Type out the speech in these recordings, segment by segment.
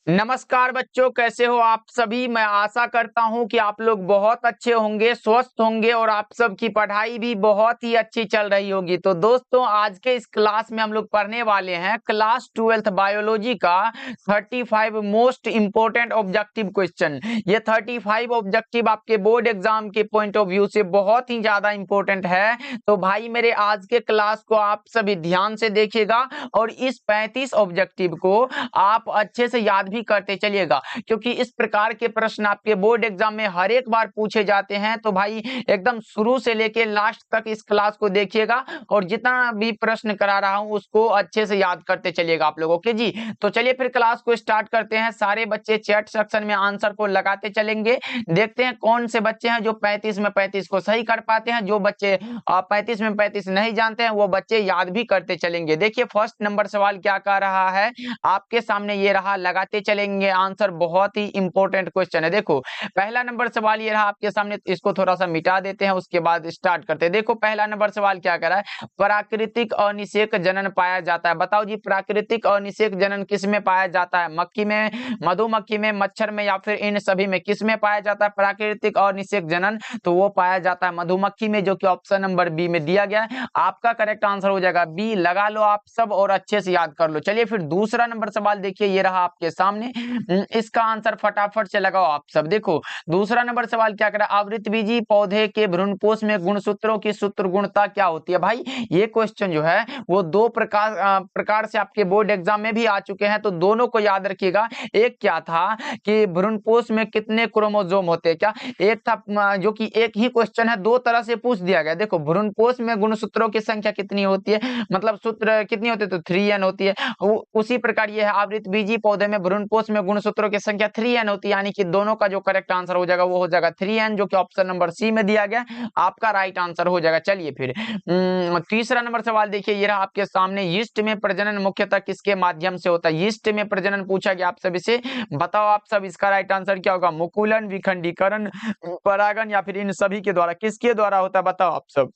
नमस्कार बच्चों, कैसे हो आप सभी। मैं आशा करता हूं कि आप लोग बहुत अच्छे होंगे, स्वस्थ होंगे और आप सबकी पढ़ाई भी बहुत ही अच्छी चल रही होगी। तो दोस्तों, आज के इस क्लास में हम लोग पढ़ने वाले हैं क्लास 12th बायोलॉजी का 35 मोस्ट इंपोर्टेंट ऑब्जेक्टिव क्वेश्चन। ये 35 ऑब्जेक्टिव आपके बोर्ड एग्जाम के पॉइंट ऑफ व्यू से बहुत ही ज्यादा इंपॉर्टेंट है। तो भाई मेरे आज के क्लास को आप सभी ध्यान से देखिएगा और इस 35 ऑब्जेक्टिव को आप अच्छे से याद भी करते चलिएगा, क्योंकि इस प्रकार के प्रश्न आपके बोर्ड एग्जाम में हर एक बार पूछे जाते हैं। तो भाई एकदम शुरू से लेके लास्ट तक इस क्लास को देखिएगा और जितना भी प्रश्न करा रहा हूं उसको अच्छे से याद करते चलिएगा आप लोग। ओके जी, तो चलिए फिर क्लास को स्टार्ट करते हैं। सारे बच्चे चैट सेक्शन में आंसर को लगाते चलेंगे। देखते हैं कौन से बच्चे हैं जो 35 में 35 को सही कर पाते हैं। जो बच्चे 35 में 35 नहीं जानते हैं वो बच्चे याद भी करते चलेंगे। देखिए फर्स्ट नंबर सवाल क्या कह रहा है आपके सामने, ये रहा, लगाते चलेंगे आंसर। बहुत ही इंपॉर्टेंट क्वेश्चन है। देखो पहला नंबर सवाल ये रहा आपके सामने, इसको थोड़ा सा मिटा देते हैं, उसके बाद स्टार्ट करते हैं। देखो पहला नंबर सवाल क्या कर रहा है, प्राकृतिक अनिषेक जनन पाया जाता है। बताओ जी, प्राकृतिक अनिषेक जनन किस में पाया जाता है? मक्खी में, मधुमक्खी में, मच्छर में या फिर इन सभी में? किस में पाया जाता है प्राकृतिक अनिषेक जनन? तो वो पाया जाता है मधुमक्खी में, जो कि ऑप्शन नंबर बी में दिया गया है। आपका करेक्ट आंसर हो जाएगा बी। लगा लो आप सब और अच्छे से याद कर लो। चलिए फिर दूसरा नंबर सवाल देखिए, ये रहा आपके सामने। इसका आंसर फटाफट से लगाओ आप सब। देखो दूसरा नंबर सवाल क्या कर रहा है, आवृतबीजी पौधे के भ्रूणपोष में गुणसूत्रों की सूत्र गुणता क्या होती है? भाई ये क्वेश्चन जो है वो दो प्रकार से आपके बोर्ड एग्जाम में भी आ चुके हैं, तो दोनों को याद रखिएगा। एक क्या था कि भ्रूणपोष में कितने क्रोमोसोम होते हैं, क्या एक था जो कि एक ही क्वेश्चन है, दो तरह से पूछ दिया गया। देखो भ्रूणपोष में गुणसूत्रों की संख्या कितनी होती है, मतलब सूत्र कितनी होती है, तो 3n होती है। उसी प्रकार ये है आवृतबीजी पौधे में भ्रूणपोष में गुणसूत्रों की संख्या 3n होती है, यानी कि दोनों का जो करेक्ट आंसर हो जाएगा वो हो जाएगा 3n, जो कि ऑप्शन नंबर सी में दिया गया आपका राइट आंसर हो जाएगा। चलिए फिर तीसरा नंबर सवाल देखिए, ये रहा आपके सामने। यीस्ट में प्रजनन मुख्यतः किसके माध्यम से होता है? यीस्ट में प्रजनन पूछा गया आप सभी से, बताओ आप सब इसका राइट आंसर क्या होगा? मुकुलन, विखंडीकरण, परागन या फिर इन सभी के द्वारा? किसके द्वारा होता है बताओ आप सब।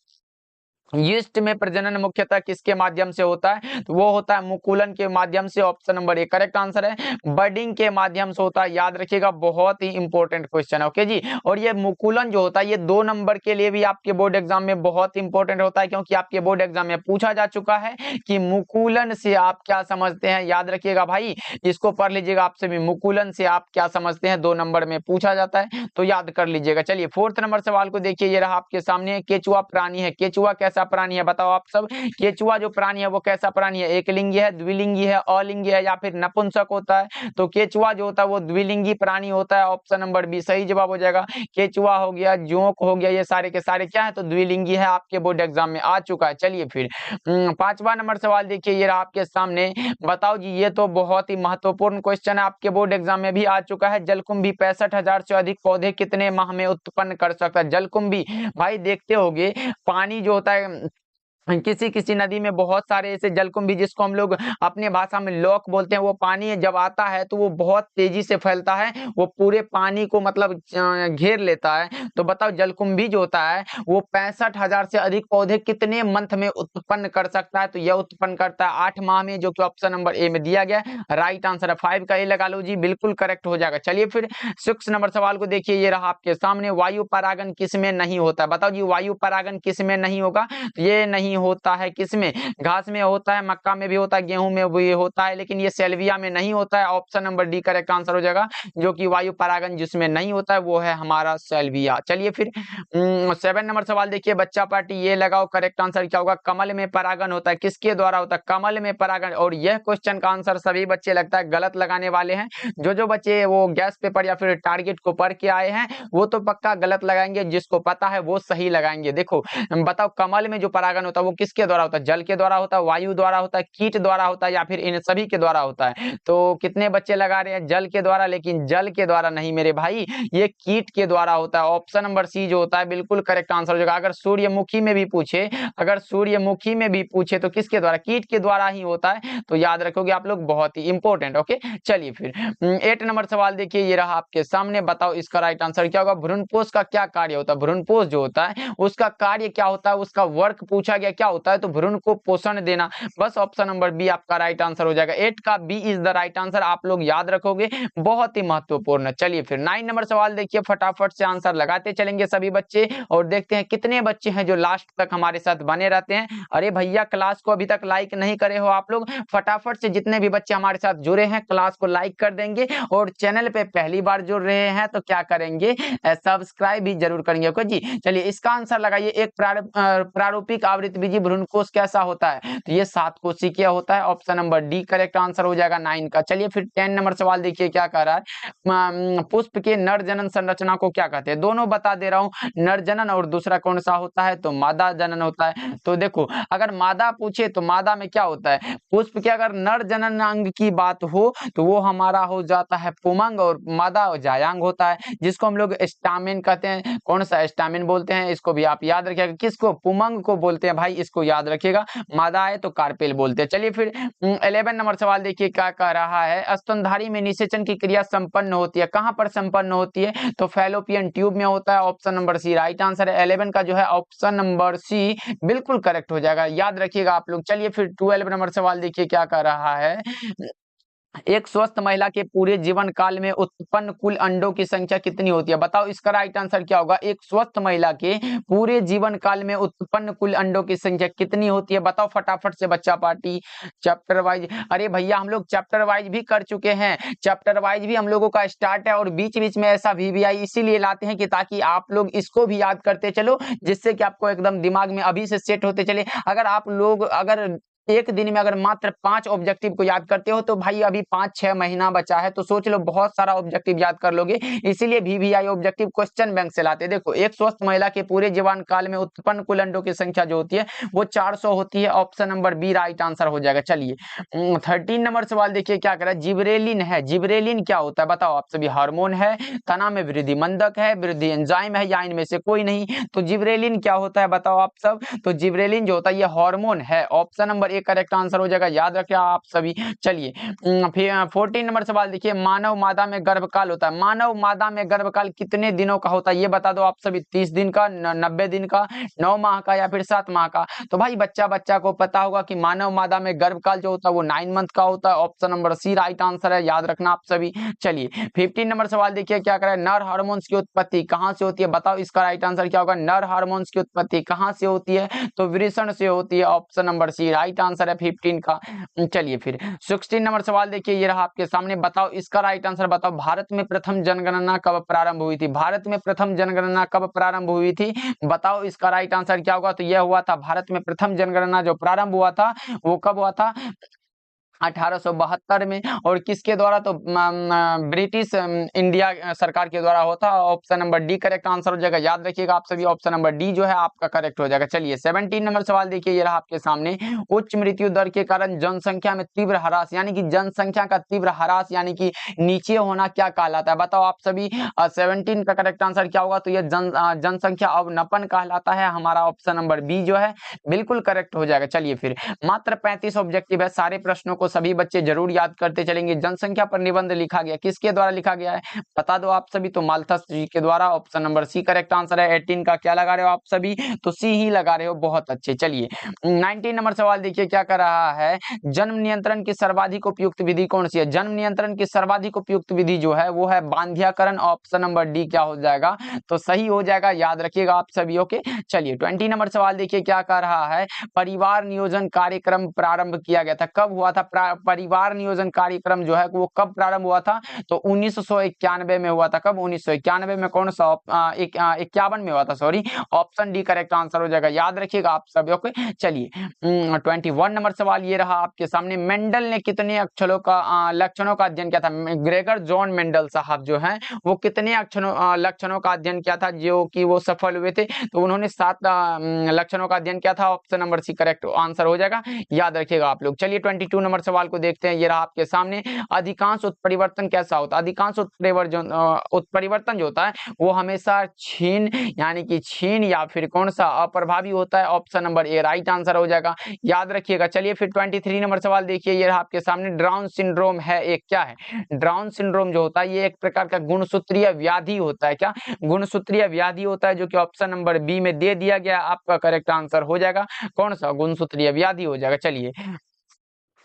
यीस्ट में प्रजनन मुख्यतः किसके माध्यम से होता है? तो वो होता है मुकुलन के माध्यम से। Option number A correct answer है। बर्डिंग के माध्यम से होता है, याद रखिएगा, बहुत ही इंपॉर्टेंट क्वेश्चन है। ओके जी, और ये मुकुलन जो होता है ये 2 नंबर के लिए भी आपके बोर्ड एग्जाम में बहुत इंपॉर्टेंट होता है, क्योंकि आपके बोर्ड एग्जाम में पूछा जा चुका है कि मुकुलन से आप क्या समझते हैं। याद रखिएगा भाई, इसको पढ़ लीजिएगा आपसे भी, मुकुलन से आप क्या समझते हैं, 2 नंबर में पूछा जाता है, तो याद कर लीजिएगा। चलिए फोर्थ नंबर सवाल को देखिए, ये रहा आपके सामने। केचुआ प्राणी है, केचुआ कैसा प्राणी है बताओ आप सब। केचुआ जो प्राणी है वो कैसा प्राणी है? एकलिंगी है, द्विलिंगी है, अलिंगी है या फिर नपुंसक होता है? तो केचुआ जो होता है वो द्विलिंगी प्राणी होता है। ऑप्शन नंबर बी सही जवाब हो जाएगा। केचुआ हो गया, जोंक हो गया, ये सारे के सारे क्या है? तो द्विलिंगी है, आपके बोर्ड एग्जाम में आ चुका है। चलिए फिर पांचवा नंबर सवाल देखिए, ये रहा आपके सामने। बताओ जी, ये तो बहुत ही महत्वपूर्ण क्वेश्चन है, आपके बोर्ड एग्जाम में भी आ चुका है। जलकुंभी 65,000 से अधिक पौधे कितने माह में उत्पन्न कर सकता है? जलकुंभी भाई देखते होंगे, पानी जो होता है किसी किसी नदी में बहुत सारे ऐसे जलकुंभी, जिसको हम लोग अपने भाषा में लॉक बोलते हैं, वो पानी जब आता है तो वो बहुत तेजी से फैलता है, वो पूरे पानी को मतलब घेर लेता है। तो बताओ जलकुंभी जो होता है वो 65,000 से अधिक पौधे कितने मंथ में उत्पन्न कर सकता है? तो यह उत्पन्न करता है 8 माह में, जो कि ऑप्शन नंबर ए में दिया गया है। राइट आंसर है 5 का ए लगा लो जी, बिल्कुल करेक्ट हो जाएगा। चलिए फिर 6 नंबर सवाल को देखिए, ये रहा आपके सामने। वायु परागन किस में नहीं होता है? बताओ जी, वायु परागन किस में नहीं होगा? ये नहीं होता है किसमें? घास में होता है, मक्का में भी होता है, गेहूं में भी होता है, लेकिन ये सेल्विया में नहीं होता है। Option number D correct answer हो जाएगा, जो कि वायु परागन जिसमें नहीं होता है वो है हमारा सेल्विया। चलिए फिर 7 नंबर सवाल देखिए, बच्चा पार्टी, ये लगाओ करेक्ट आंसर क्या होगा? कमल में परागन होता है, किसके द्वारा होता है? कमल में परागन। और यह क्वेश्चन का आंसर सभी बच्चे लगता है गलत लगाने वाले हैं। जो बच्चे वो गैस पेपर या फिर टारगेट को पढ़ के आए हैं वो तो पक्का गलत लगाएंगे, जिसको पता है वो सही लगाएंगे। देखो बताओ, कमल में जो परागन होता है वो किसके द्वारा होता है? जल के द्वारा होता है, वायु द्वारा होता है, कीट द्वारा होता है या फिर इन सभी के द्वारा होता है? तो कितने बच्चे लगा रहे हैं जल के द्वारा, लेकिन जल के द्वारा नहीं मेरे भाई, ये कीट के द्वारा होता है। ऑप्शन नंबर सी जो होता है बिल्कुल करेक्ट आंसर हो जाएगा। अगर सूर्यमुखी में भी पूछे, अगर सूर्यमुखी में भी पूछे तो किसके द्वारा? कीट के द्वारा ही होता है, तो याद रखोगे आप लोग, बहुत ही इंपॉर्टेंट। ओके चलिए फिर 8 नंबर सवाल देखिए, ये रहा आपके सामने। बताओ इसका राइट आंसर क्या होगा? भ्रूणपोष का क्या कार्य होता है? भ्रूणपोष जो होता है उसका कार्य क्या होता है, उसका वर्क पूछा गया गया क्या होता है, तो भ्रूण को पोषण देना। बस ऑप्शन नंबर बी आपका राइट आंसर हो जाएगा। 8 का B is the right answer, आप लोग याद रखोगे, बहुत ही महत्वपूर्ण। चलिए फिर 9 नंबर सवाल देखिए, फटाफट से आंसर लगाते चलेंगे सभी बच्चे और देखते हैं कितने बच्चे हैं जो लास्ट तक हमारे साथ बने रहते हैं। अरे भैया क्लास को अभी तक लाइक नहीं करे हो आप लोग, फटाफट से जितने भी बच्चे हमारे साथ जुड़े हैं क्लास को लाइक कर देंगे और चैनल पे पहली बार जुड़ रहे हैं तो क्या करेंगे, सब्सक्राइब भी जरूर करेंगे। ओके जी, चलिए इसका आंसर लगाइए। एक प्रारूपिक आवृतबीजी भ्रूणकोष कैसा होता है, तो ये 7 कोशिकीय होता है। Option number D correct answer हो जाएगा 9 का। चलिए फिर 10 नंबर सवाल देखिए क्या कह रहा है, पुष्प के नर जनन संरचना को क्या कहते हैं, दोनों बता दे रहा हूं, नर जनन और दूसरा कौन सा होता है, तो मादा जनन होता है। तो देखो अगर मादा पूछे तो मादा में क्या होता है, पुष्प के अगर नर जनन अंग की बात हो तो वो हमारा हो जाता है पुमंग और मादा जायांग होता है, जिसको हम लोग स्टामेन कहते हैं। कौन सा स्टामेन बोलते हैं, इसको भी आप याद रखिएगा। किसको, पुमंग को बोलते हैं भाई, इसको याद रखिएगा। मादा है तो कार्पेल बोलते हैं। चलिए फिर 11 नंबर सवाल देखिए क्या कह रहा है, स्तनधारी में निषेचन की क्रिया संपन्न होती है, कहां पर संपन्न होती है, तो फैलोपियन ट्यूब में होता है। Option number C right answer है। 11 का जो है ऑप्शन नंबर सी बिल्कुल करेक्ट हो जाएगा, याद रखिएगा आप लोग। चलिए फिर 12 नंबर सवाल देखिए क्या कह रहा है, एक स्वस्थ महिला के पूरे जीवन काल में उत्पन्न कुल अंडों की संख्या कितनी होती है, बताओ इसका राइट आंसर क्या होगा। एक स्वस्थ महिला के पूरे जीवन काल में उत्पन्न कुल अंडों की संख्या कितनी होती है, बताओ फटाफट से बच्चा पार्टी। चैप्टर वाइज, अरे भैया हम लोग चैप्टर वाइज भी कर चुके हैं, चैप्टर वाइज भी हम लोगों का स्टार्ट है और बीच बीच में ऐसा VVI इसीलिए लाते हैं कि ताकि आप लोग इसको भी याद करते चलो, जिससे कि आपको एकदम दिमाग में अभी से सेट होते चले। अगर आप लोग अगर एक दिन में अगर मात्र 5 ऑब्जेक्टिव को याद करते हो तो भाई अभी 5-6 महीना बचा है, तो सोच लो बहुत सारा ऑब्जेक्टिव याद कर लोगे। इसीलिए VVI ऑब्जेक्टिव क्वेश्चन बैंक से लाते। देखो एक स्वस्थ महिला के पूरे जीवन काल में उत्पन्न कुल अंडों की संख्या जो होती है वो 400 होती है। Option number B right answer हो जाएगा। चलिए 13 नंबर सवाल देखिए क्या कर रहा है, जिब्रेलिन है, जिब्रेलिन क्या होता है बताओ आप सभी, हार्मोन है, तना में वृद्धि मंदक है, वृद्धि एंजाइम है, या इनमें से कोई नहीं, तो जिब्रेलिन क्या होता है बताओ आप सब, तो जिब्रेलिन जो होता है ये हार्मोन है। ऑप्शन नंबर करेक्ट आंसर हो जाएगा, याद रखिए आप सभी। चलिए फिर 14 नंबर सवाल देखिए, मानव मादा में गर्भकाल होता है, मानव मादा में गर्भकाल कितने दिनों का होता है ये बता दो आप सभी, 30 दिन का, 90 दिन का, 9 माह का या फिर 7 माह का। तो भाई बच्चा को पता होगा कि मानव मादा में गर्भकाल जो होता है वो 9 मंथ का होता है। Option number C right answer है, याद रखना आप सभी। चलिए 15 नंबर सवाल देखिए क्या करें, नर हार्मोन्स की उत्पत्ति कहां से होती है, बताओ इसका राइट आंसर क्या होगा। नर हार्मोन्स की उत्पत्ति कहां से होती है, तो वृषण से होती है। Option number C right answer है 15 का। चलिए फिर 16 नंबर सवाल देखिए ये रहा आपके सामने, बताओ इसका राइट आंसर बताओ, भारत में प्रथम जनगणना कब प्रारंभ हुई थी, भारत में प्रथम जनगणना कब प्रारंभ हुई थी, बताओ इसका राइट आंसर क्या होगा। तो यह हुआ था, भारत में प्रथम जनगणना जो प्रारंभ हुआ था वो कब हुआ था, 1872 में, और किसके द्वारा, तो ब्रिटिश इंडिया सरकार के द्वारा होता। Option number D correct answer हो जाएगा, याद रखिएगा आप सभी, ऑप्शन नंबर डी जो है आपका करेक्ट हो जाएगा। चलिए 17 नंबर सवाल देखिए ये रहा आपके सामने, उच्च मृत्यु दर के कारण जनसंख्या में तीव्र ह्रास, यानी कि जनसंख्या का तीव्र ह्रास यानी कि नीचे होना क्या कहलाता है, बताओ आप सभी। 17 का करेक्ट आंसर क्या होगा, तो यह जनसंख्या अवनपन कहलाता है, हमारा ऑप्शन नंबर बी जो है बिल्कुल करेक्ट हो जाएगा। चलिए फिर मात्र 35 ऑब्जेक्टिव है, सारे प्रश्नों को सभी बच्चे जरूर याद करते चलेंगे। जनसंख्या पर निबंध लिखा गया, किसके द्वारा लिखा गया है बता दो आप सभी, तो माल्थस जी के द्वारा। Option number C correct answer है। 18 का क्या लगा रहे हो आप सभी, तो सी ही लगा रहे हो, बहुत अच्छे। चलिए 19 नंबर सवाल देखिए क्या कर रहा है, जन्म नियंत्रण की सर्वाधिक उपयुक्त विधि कौन सी है, जन्म नियंत्रण की सर्वाधिक उपयुक्त विधि जो है वो है बांध्याकरण। ऑप्शन नंबर डी क्या हो जाएगा, तो सही हो जाएगा, याद रखिएगा आप सभी। ओके चलिए 20 नंबर सवाल देखिए क्या कर रहा है, परिवार नियोजन कार्यक्रम प्रारंभ किया गया था, कब हुआ था, परिवार नियोजन कार्यक्रम जो है वो कब प्रारंभ हुआ था, तो 1991 में हुआ था। कब, 1991 में, कौन सा 51 में हुआ था, sorry. Option D correct answer हो जाएगा, याद रखिएगा आप सब। ओके चलिए 21 नंबर सवाल ये रहा आपके सामने, मेंडल ने कितने लक्षणों का अध्ययन किया था, ग्रेगर जॉन मेंडल साहब जो हैं वो कितने लक्षणों का अध्ययन किया था जो कि वो सफल हुए थे, तो उन्होंने 7 लक्षणों का अध्ययन किया था। Option number C correct answer हो जाएगा, याद रखिएगा आप लोग। चलिए 22 नंबर सवाल को देखते हैं। ये रहा आपके सामने, अधिकांश उत्परिवर्तन कैसा होता है? अधिकांश उत्परिवर्तन जो होता है वो हमेशा क्षीण यानी कि क्षीण या फिर कौन सा अप्रभावी होता है। Option number A right answer हो जाएगा, याद रखिएगा। चलिए फिर 23 नंबर सवाल देखिए, ये रहा आपके सामने, डाउन सिंड्रोम है एक, क्या है? डाउन सिंड्रोम जो होता है ये एक प्रकार का गुणसूत्रीय व्याधि होता है। क्या? गुणसूत्रीय व्याधि होता है, जो कि ऑप्शन नंबर बी में दे दिया गया। आपका करेक्ट आंसर हो जाएगा कौन सा? गुणसूत्रीय व्याधि हो जाएगा। चलिए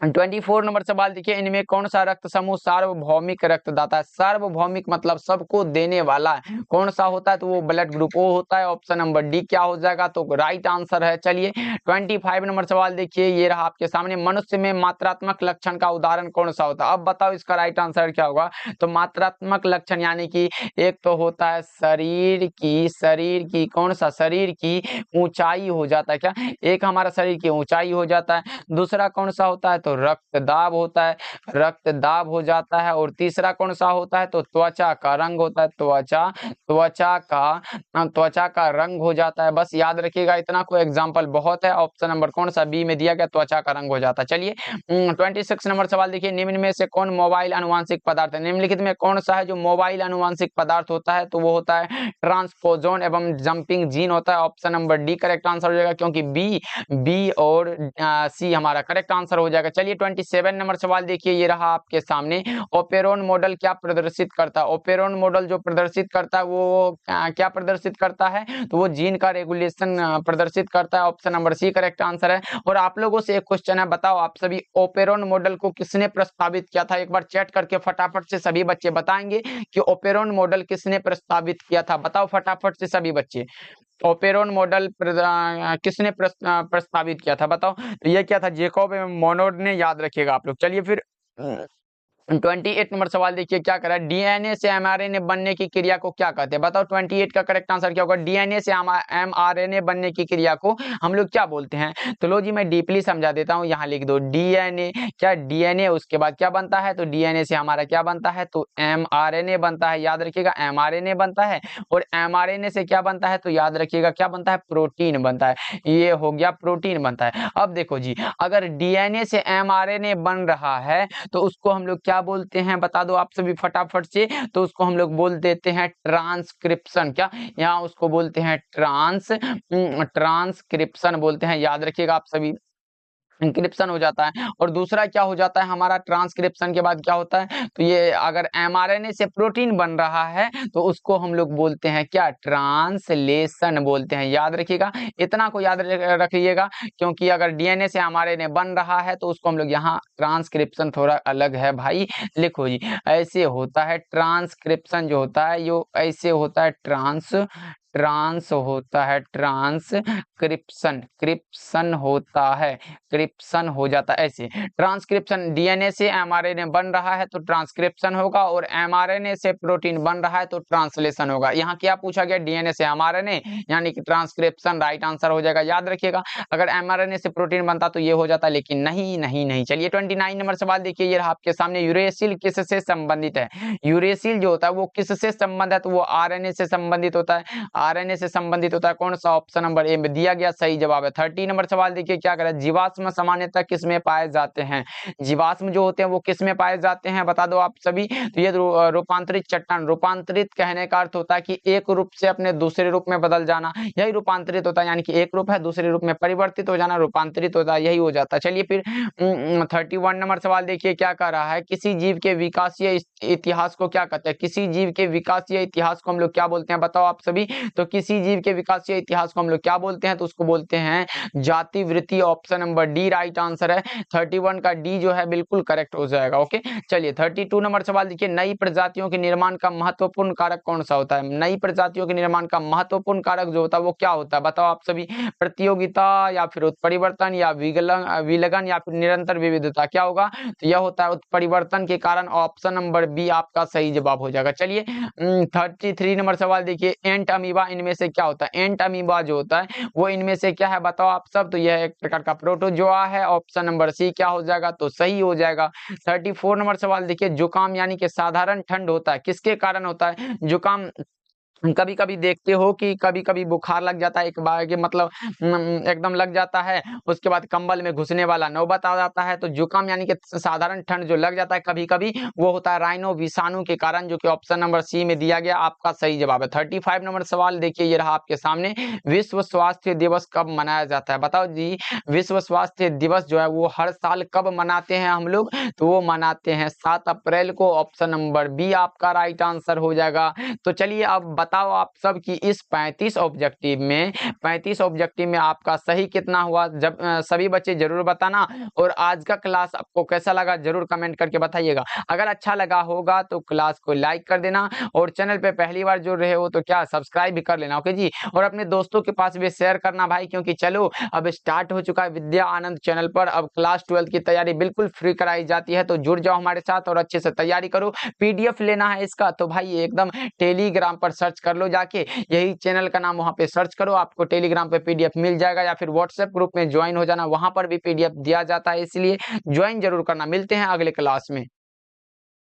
24 नंबर सवाल देखिए, इनमें कौन सा रक्त समूह सार्वभौमिक रक्तदाता है? सार्वभौमिक मतलब सबको देने वाला है, कौन सा होता है? तो वो ब्लड ग्रुप ओ होता है। ऑप्शन नंबर डी क्या हो जाएगा? तो राइट आंसर है। चलिए 25 नंबर सवाल देखिए, ये रहा आपके सामने, मनुष्य में मात्रात्मक लक्षण का उदाहरण कौन सा होता है? अब बताओ इसका राइट आंसर क्या होगा? तो मात्रात्मक लक्षण यानी कि एक तो होता है शरीर की कौन सा? शरीर की ऊंचाई हो जाता है। क्या? एक हमारा शरीर की ऊंचाई हो जाता है, दूसरा कौन सा होता है? तो रक्तदाब होता है, रक्तदाब हो जाता है, और तीसरा कौन सा होता है? तो त्वचा का रंग होता है, त्वचा का रंग हो जाता है। बस याद रखिएगा इतना, कोई एग्जांपल बहुत है। ऑप्शन नंबर कौन सा? बी में दिया गया, त्वचा का रंग हो जाता है। चलिए 26 नंबर सवाल देखिए, निम्न में से कौन मोबाइल अनुवांशिक पदार्थ है? निम्नलिखित में कौन सा है जो मोबाइल अनुवांशिक पदार्थ होता है? तो वो होता है ट्रांसपोजोन एवं जंपिंग जीन होता है। Option number D correct answer हो जाएगा, क्योंकि बी और सी हमारा करेक्ट आंसर हो जाएगा। चलिए 27 नंबर सवाल देखिए, ये रहा आपके सामने, ओपेरोन मॉडल क्या प्रदर्शित करता है? ओपेरोन मॉडल जो प्रदर्शित करता है वो क्या प्रदर्शित करता है? तो वो जीन का रेगुलेशन प्रदर्शित करता है। Option number C correct answer है। और आप लोगों से एक क्वेश्चन है, बताओ आप सभी, ओपेरोन मॉडल को किसने प्रस्तावित किया था? एक बार चैट करके फटाफट से सभी बच्चे बताएंगे कि ओपेरोन मॉडल किसने प्रस्तावित किया था। बताओ फटाफट से सभी बच्चे, ओपेरोन मॉडल किसने प्रस्तावित किया था? बताओ। तो ये क्या था? जेकब मोनोड ने, याद रखिएगा आप लोग। चलिए फिर 28 नंबर सवाल देखिए, क्या करा? डीएनए से एमआरएनए बनने की क्रिया को क्या कहते हैं? बताओ 28 का करेक्ट आंसर क्या होगा? डीएनए से एमआरएनए बनने की क्रिया को हम लोग क्या बोलते हैं? तो लो जी मैं डीपली समझा देता हूं, यहाँ लिख दो डीएनए। क्या? डीएनए उसके बाद क्या बनता है? तो डीएनए से हमारा क्या बनता है? तो एमआरएनए बनता है। याद रखिएगा एमआरएनए बनता है, और एमआरएनए से क्या बनता है? तो याद रखिएगा क्या बनता है? प्रोटीन बनता है। ये हो गया, प्रोटीन बनता है। अब देखो जी, अगर डीएनए से एमआरएनए बन रहा है तो उसको हम लोग क्या बोलते हैं? बता दो आप सभी फटाफट से। तो उसको हम लोग बोल देते हैं ट्रांसक्रिप्शन। क्या? यहाँ उसको बोलते हैं ट्रांसक्रिप्शन बोलते हैं। याद रखिएगा आप सभी, इंक्रिप्शन हो जाता है। और दूसरा क्या हो जाता है हमारा? ट्रांसक्रिप्शन के बाद क्या होता है? तो ये अगर एमआरएनए से प्रोटीन बन रहा है तो उसको हम लोग बोलते हैं क्या? ट्रांसलेशन बोलते हैं। याद रखिएगा, इतना को याद रखिएगा, क्योंकि अगर डीएनए से एमआरएनए बन रहा है तो उसको हम लोग यहाँ ट्रांसक्रिप्शन, थोड़ा अलग है भाई, लिखो जी। ऐसे होता है ट्रांसक्रिप्शन जो होता है, यो ऐसे होता है ट्रांस होता है, क्रिप्शन होता है, क्रिप्शन हो जाता है ऐसे। ट्रांसक्रिप्शन, डीएनए से एमआरएनए बन रहा है तो ट्रांसक्रिप्शन होगा, और एमआरएनए से प्रोटीन बन रहा है तो ट्रांसलेशन होगा। यहाँ क्या पूछा गया? डीएनए से एमआरएनए यानी कि ट्रांसक्रिप्शन, राइट आंसर हो जाएगा। याद रखिएगा, अगर एमआरएनए से प्रोटीन बनता तो ये हो जाता, लेकिन नहीं। चलिए 29 नंबर सवाल देखिए, ये आपके सामने, यूरेसिल किससे संबंधित है? यूरेसिल जो होता है वो किससे संबंधित है? तो वो आरएनए से संबंधित होता है। आरएनए से संबंधित होता है। कौन सा? ऑप्शन नंबर ए में दिया गया सही जवाब है। 30 नंबर सवाल देखिए, क्या करें? जीवाश्म सामान्यतः किसमें पाए जाते हैं? जीवाश्म जो होते हैं वो किसमें पाए जाते हैं? बता दो आप सभी। तो ये रूपांतरित चट्टान, रूपांतरित कहने का अर्थ होता है कि एक रूप से अपने दूसरे रूप में बदल जाना, यही रूपांतरित होता है। यानी कि एक रूप है दूसरे रूप में परिवर्तित हो जाना, रूपांतरित होता है, यही हो जाता है। चलिए फिर 31 नंबर सवाल देखिए, क्या कह रहा है? किसी जीव के विकासीय इतिहास को क्या कहते हैं? किसी जीव के विकासीय इतिहास को हम लोग क्या बोलते हैं? बताओ आप सभी। तो किसी जीव के विकासीय इतिहास को हम लोग क्या बोलते हैं? तो उसको बोलते हैं जाति वृत्ति। Option number D right answer है। 31 का डी जो है बिल्कुल करेक्ट हो जाएगा। ओके, चलिए 32 नंबर सवाल देखिए, नई प्रजातियों के निर्माण का महत्वपूर्ण कारक कौन सा होता है? नई प्रजातियों के निर्माण का महत्वपूर्ण कारक जो होता है वो क्या होता है? बताओ आप सभी। प्रतियोगिता, या फिर उत्परिवर्तन, या विलगन, या फिर निरंतर विविधता? क्या होगा? तो यह होता है उत्परिवर्तन के कारण। ऑप्शन नंबर बी आपका सही जवाब हो जाएगा। चलिए 33 नंबर सवाल देखिए, एंट अमीबा इनमें से क्या होता है? एंट अमीबा जो होता है वो इनमें से क्या है? बताओ आप सब। तो यह एक प्रकार का प्रोटोजोआ है। ऑप्शन नंबर सी क्या हो जाएगा? तो सही हो जाएगा। 34 नंबर सवाल देखिए, जुकाम यानी कि साधारण ठंड होता है किसके कारण होता है? जुकाम कभी कभी देखते हो कि कभी कभी बुखार लग जाता है, एक बार के मतलब एकदम लग जाता है, उसके बाद कंबल में घुसने वाला नौबत आ जाता है। तो जुकाम यानी कि साधारण ठंड जो लग जाता है कभी कभी, वो होता है राइनो विषाणु के कारण, जो कि ऑप्शन नंबर सी में दिया गया आपका सही जवाब है। 35 नंबर सवाल देखिए, ये रहा आपके सामने। विश्व स्वास्थ्य दिवस कब मनाया जाता है? बताओ जी। विश्व स्वास्थ्य दिवस जो है वो हर साल कब मनाते हैं हम लोग? तो वो मनाते हैं 7 अप्रैल को। ऑप्शन नंबर बी आपका राइट आंसर हो जाएगा। तो चलिए अब बताओ आप सब कि इस 35 ऑब्जेक्टिव में आपका सही कितना हुआ? जब सभी बच्चे जरूर बताना। और आज का क्लास आपको कैसा लगा जरूर कमेंट करके बताइएगा। अगर अच्छा लगा होगा तो क्लास को लाइक कर देना, और चैनल पे पहली बार जुड़ रहे हो तो क्या सब्सक्राइब भी कर लेना। ओके जी, और अपने दोस्तों के पास भी शेयर करना भाई, क्योंकि चलो अब स्टार्ट हो चुका है विद्या आनंद चैनल पर। अब क्लास 12 की तैयारी बिल्कुल फ्री कराई जाती है, तो जुड़ जाओ हमारे साथ और अच्छे से तैयारी करो। पीडीएफ लेना है इसका तो भाई एकदम टेलीग्राम पर सर्च कर लो जाके, यही चैनल का नाम, वहां पे सर्च करो, आपको टेलीग्राम पे पीडीएफ मिल जाएगा। या फिर व्हाट्सएप ग्रुप में ज्वाइन हो जाना, वहां पर भी पीडीएफ दिया जाता है, इसलिए ज्वाइन जरूर करना। मिलते हैं अगले क्लास में।